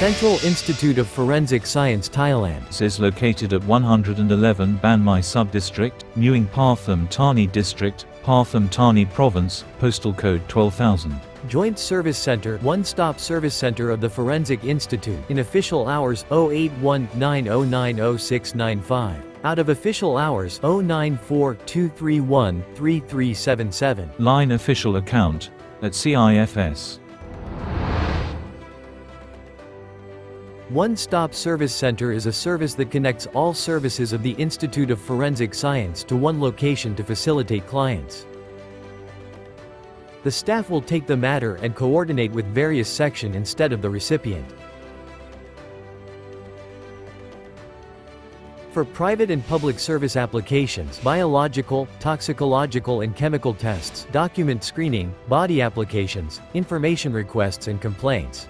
Central Institute of Forensic Science Thailand is located at 111 Ban Mai Sub-District, Mueang Pathum Thani District, Pathum Thani Province, postal code 12000. Joint Service Center, one-stop service center of the Forensic Institute, in official hours 0819090695. Out of official hours 0942313377. Line official account at CIFS. One-Stop Service Center is a service that connects all services of the Institute of Forensic Science to one location to facilitate clients. The staff will take the matter and coordinate with various section instead of the recipient. For private and public service applications, biological, toxicological and chemical tests, document screening, body applications, information requests and complaints.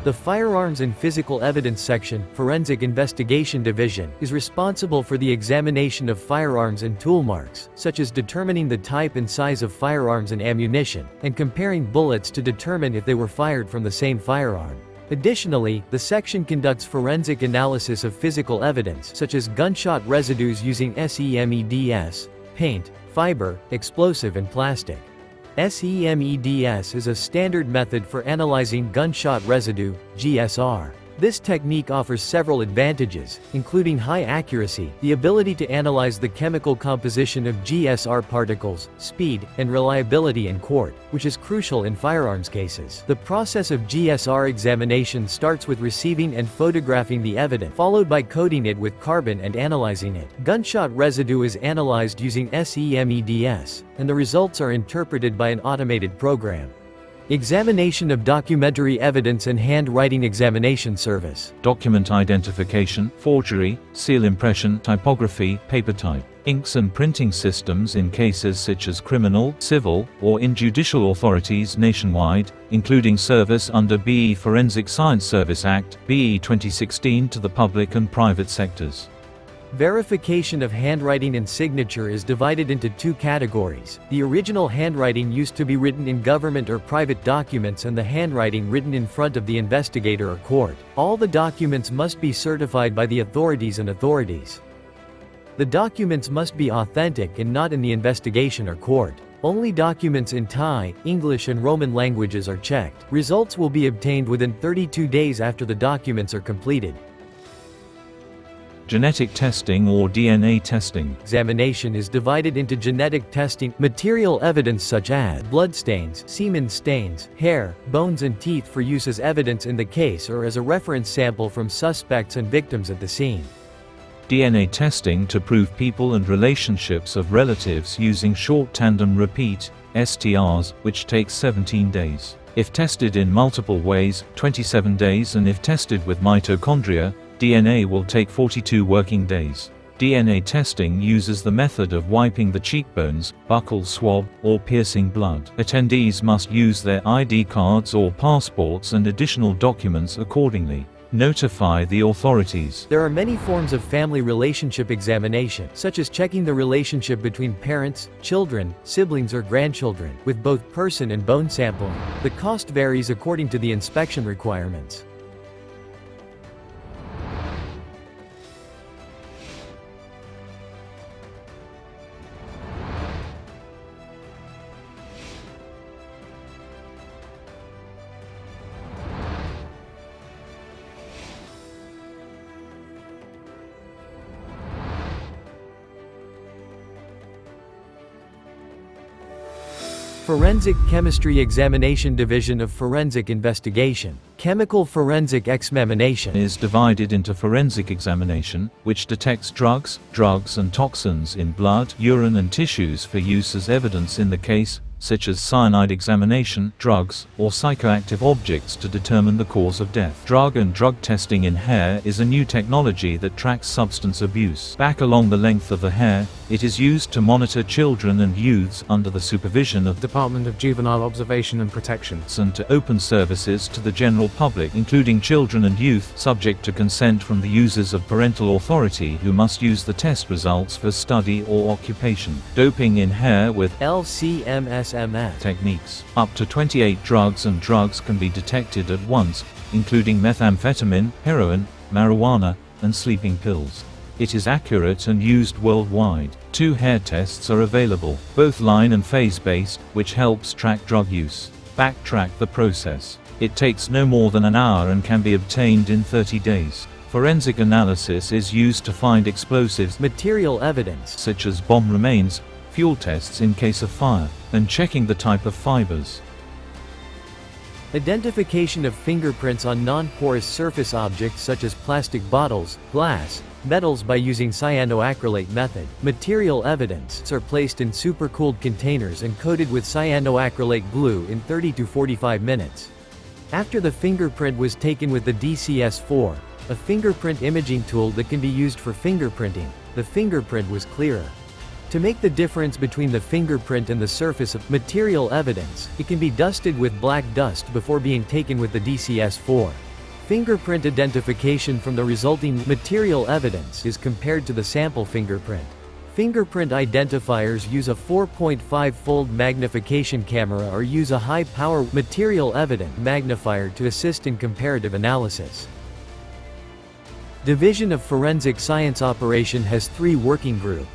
The Firearms and Physical Evidence Section, Forensic Investigation Division, is responsible for the examination of firearms and tool marks, such as determining the type and size of firearms and ammunition, and comparing bullets to determine if they were fired from the same firearm. Additionally, the section conducts forensic analysis of physical evidence, such as gunshot residues using SEMEDS, paint, fiber, explosive and plastic. SEMEDS is a standard method for analyzing gunshot residue, GSR. This technique offers several advantages, including high accuracy, the ability to analyze the chemical composition of GSR particles, speed, and reliability in court, which is crucial in firearms cases. The process of GSR examination starts with receiving and photographing the evidence, followed by coating it with carbon and analyzing it. Gunshot residue is analyzed using SEMEDS, and the results are interpreted by an automated program. Examination of documentary evidence and handwriting examination service. Document identification, forgery, seal impression, typography, paper type, inks and printing systems in cases such as criminal, civil, or in judicial authorities nationwide, including service under BE Forensic Science Service Act, BE 2016 to the public and private sectors. Verification of handwriting and signature is divided into two categories. The original handwriting used to be written in government or private documents and the handwriting written in front of the investigator or court. All the documents must be certified by the authorities and authorities. The documents must be authentic and not in the investigation or court. Only documents in Thai, English and Roman languages are checked. Results will be obtained within 32 days after the documents are completed. Genetic testing or DNA testing. Examination is divided into genetic testing, material evidence such as bloodstains, semen stains, hair, bones and teeth for use as evidence in the case or as a reference sample from suspects and victims at the scene. DNA testing to prove people and relationships of relatives using short tandem repeat, STRs, which takes 17 days. If tested in multiple ways, 27 days, and if tested with mitochondria, DNA will take 42 working days. DNA testing uses the method of wiping the cheekbones, buccal swab, or piercing blood. Attendees must use their ID cards or passports and additional documents accordingly. Notify the authorities. There are many forms of family relationship examination, such as checking the relationship between parents, children, siblings or grandchildren, with both person and bone sampling. The cost varies according to the inspection requirements. Forensic Chemistry Examination Division of Forensic Investigation. Chemical forensic examination is divided into forensic examination, which detects drugs and toxins in blood, urine and tissues for use as evidence in the case, such as cyanide examination, drugs, or psychoactive objects to determine the cause of death. Drug and drug testing in hair is a new technology that tracks substance abuse. Back along the length of the hair, it is used to monitor children and youths under the supervision of the Department of Juvenile Observation and Protection, and to open services to the general public, including children and youth, subject to consent from the users of parental authority who must use the test results for study or occupation. Doping in hair with LCMS CIFS-MS techniques. Up to 28 drugs and drugs can be detected at once, including methamphetamine, heroin, marijuana, and sleeping pills. It is accurate and used worldwide. 2 hair tests are available, both line and phase-based, which helps track drug use. Backtrack the process. It takes no more than an hour and can be obtained in 30 days. Forensic analysis is used to find explosives, material evidence, such as bomb remains, fuel tests in case of fire, and checking the type of fibers. Identification of fingerprints on non-porous surface objects such as plastic bottles, glass, metals by using cyanoacrylate method. Material evidence are placed in supercooled containers and coated with cyanoacrylate glue in 30 to 45 minutes. After the fingerprint was taken with the DCS-4, a fingerprint imaging tool that can be used for fingerprinting, the fingerprint was clearer. To make the difference between the fingerprint and the surface of material evidence, it can be dusted with black dust before being taken with the DCS-4. Fingerprint identification from the resulting material evidence is compared to the sample fingerprint. Fingerprint identifiers use a 4.5-fold magnification camera or use a high-power material evidence magnifier to assist in comparative analysis. Division of Forensic Science Operation has 3 working groups.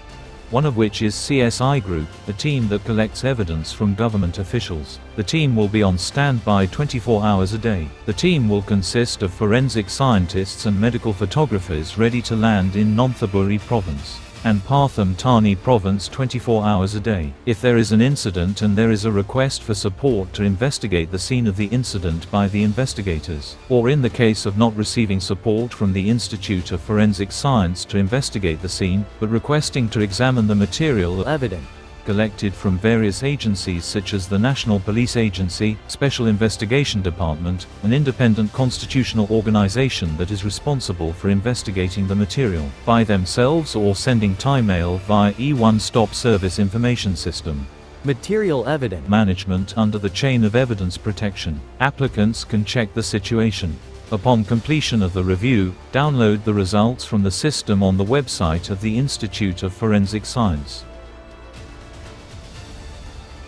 One of which is CSI Group, a team that collects evidence from government officials. The team will be on standby 24 hours a day. The team will consist of forensic scientists and medical photographers ready to land in Nonthaburi Province and Pathum Thani Province 24 hours a day. If there is an incident and there is a request for support to investigate the scene of the incident by the investigators, or in the case of not receiving support from the Institute of Forensic Science to investigate the scene, but requesting to examine the material Evidence collected from various agencies such as the National Police Agency, Special Investigation Department, an independent constitutional organization that is responsible for investigating the material, by themselves or sending Thai mail via E-One-Stop Service Information System. material evidence Management under the chain of evidence protection. Applicants can check the situation. Upon completion of the review, download the results from the system on the website of the Institute of Forensic Science.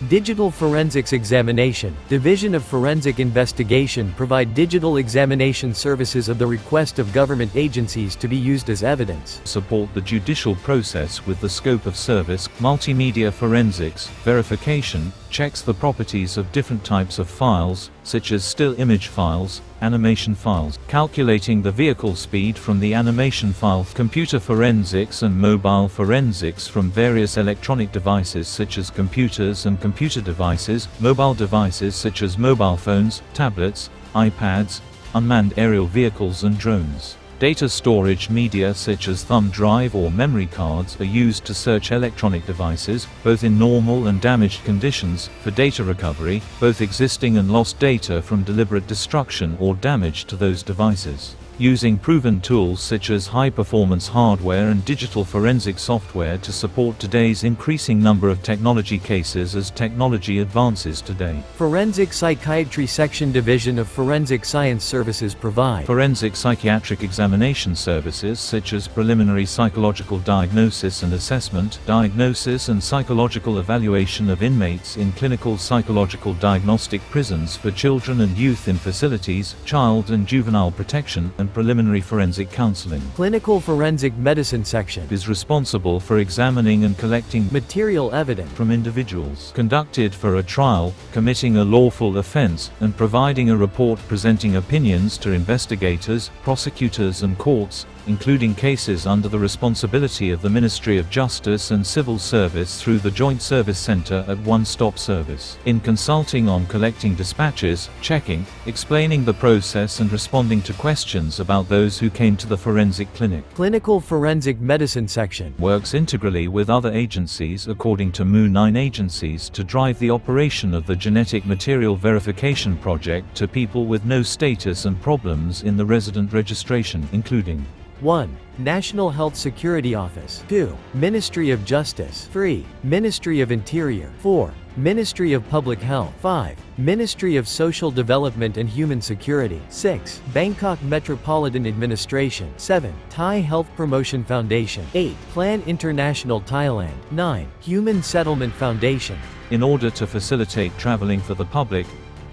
Digital Forensics Examination. Division of Forensic Investigation provide digital examination services of the request of government agencies to be used as evidence. Support the judicial process with the scope of service. Multimedia forensics, verification, checks the properties of different types of files, such as still image files, animation files, calculating the vehicle speed from the animation file, computer forensics and mobile forensics from various electronic devices such as computers and computer devices, mobile devices such as mobile phones, tablets, iPads, unmanned aerial vehicles and drones. Data storage media such as thumb drive or memory cards are used to search electronic devices, both in normal and damaged conditions, for data recovery, both existing and lost data from deliberate destruction or damage to those devices. Using proven tools such as high-performance hardware and digital forensic software to support today's increasing number of technology cases as technology advances today. Forensic Psychiatry Section Division of Forensic Science Services provide Forensic psychiatric examination services such as preliminary psychological diagnosis and assessment, diagnosis and psychological evaluation of inmates in clinical psychological diagnostic prisons for children and youth in facilities, child and juvenile protection, and preliminary forensic counseling. Clinical Forensic Medicine Section Is responsible for examining and collecting material evidence from individuals conducted for a trial, committing a lawful offense, and providing a report presenting opinions to investigators, prosecutors and courts, including cases under the responsibility of the Ministry of Justice and Civil Service through the Joint Service Center at One-Stop Service. In consulting on collecting dispatches, checking, explaining the process and responding to questions about those who came to the forensic clinic. Clinical Forensic Medicine Section Works integrally with other agencies according to MU9 agencies to drive the operation of the Genetic Material Verification Project to people with no status and problems in the resident registration, including 1. National Health Security Office 2. Ministry of Justice 3. Ministry of Interior 4. Ministry of Public Health 5. Ministry of Social Development and Human Security 6. Bangkok Metropolitan Administration 7. Thai Health Promotion Foundation 8. Plan International Thailand 9. Human Settlement Foundation In order to facilitate traveling for the public,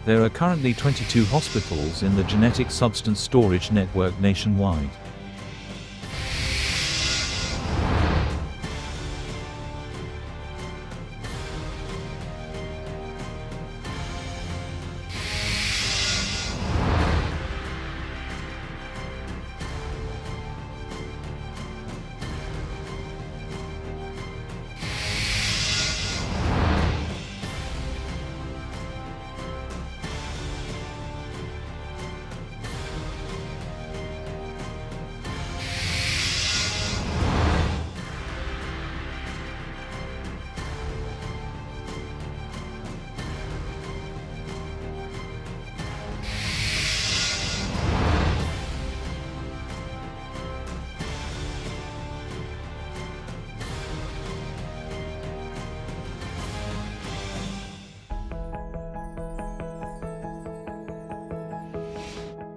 there are currently 22 hospitals in the genetic substance storage network nationwide.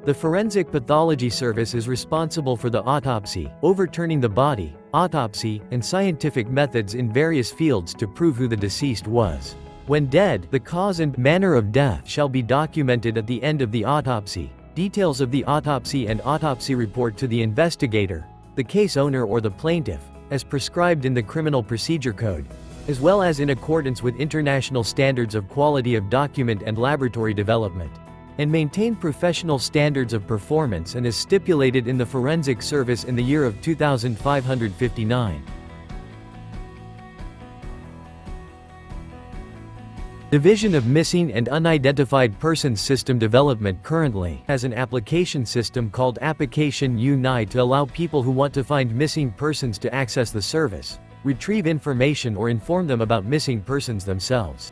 The Forensic Pathology Service is responsible for the autopsy, overturning the body, autopsy, and scientific methods in various fields to prove who the deceased was. When dead, the cause and manner of death shall be documented at the end of the autopsy. Details of the autopsy and autopsy report to the investigator, the case owner or the plaintiff, as prescribed in the Criminal Procedure Code, as well as in accordance with international standards of quality of document and laboratory development, and maintain professional standards of performance and as stipulated in the Forensic Service in the year of 2559. Division of Missing and Unidentified Persons System Development currently has an application system called Application U-NI to allow people who want to find missing persons to access the service, retrieve information or inform them about missing persons themselves.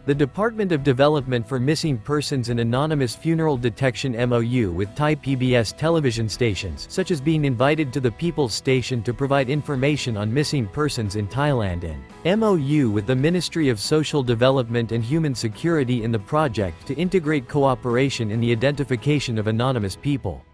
The Department of Development for Missing Persons and Anonymous Funeral Detection MOU with Thai PBS television stations, such as being invited to the People's Station to provide information on missing persons in Thailand, and MOU with the Ministry of Social Development and Human Security in the project to integrate cooperation in the identification of anonymous people.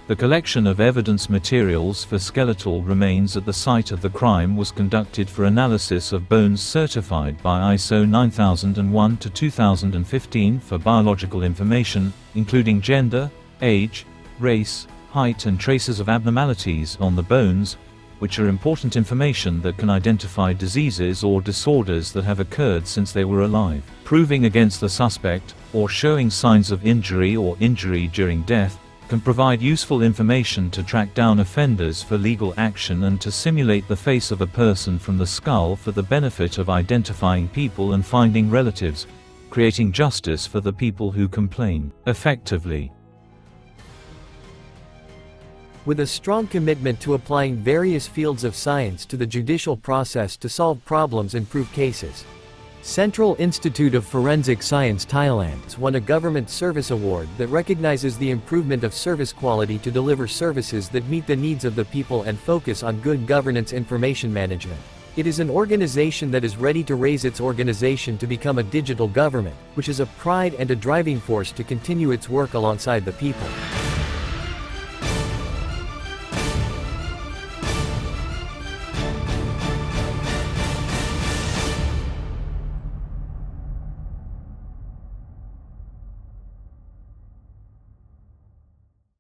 The collection of evidence materials for skeletal remains at the site of the crime was conducted for analysis of bones certified by ISO 9001 to 2015 for biological information, including gender, age, race, height and traces of abnormalities on the bones, which are important information that can identify diseases or disorders that have occurred since they were alive. Proving against the suspect, or showing signs of injury or injury during death, can provide useful information to track down offenders for legal action and to simulate the face of a person from the skull for the benefit of identifying people and finding relatives, creating justice for the people who complain, effectively. With a strong commitment to applying various fields of science to the judicial process to solve problems and prove cases, Central Institute of Forensic Science Thailand won a government service award that recognizes the improvement of service quality to deliver services that meet the needs of the people and focus on good governance information management. It is an organization that is ready to raise its organization to become a digital government, which is a pride and a driving force to continue its work alongside the people.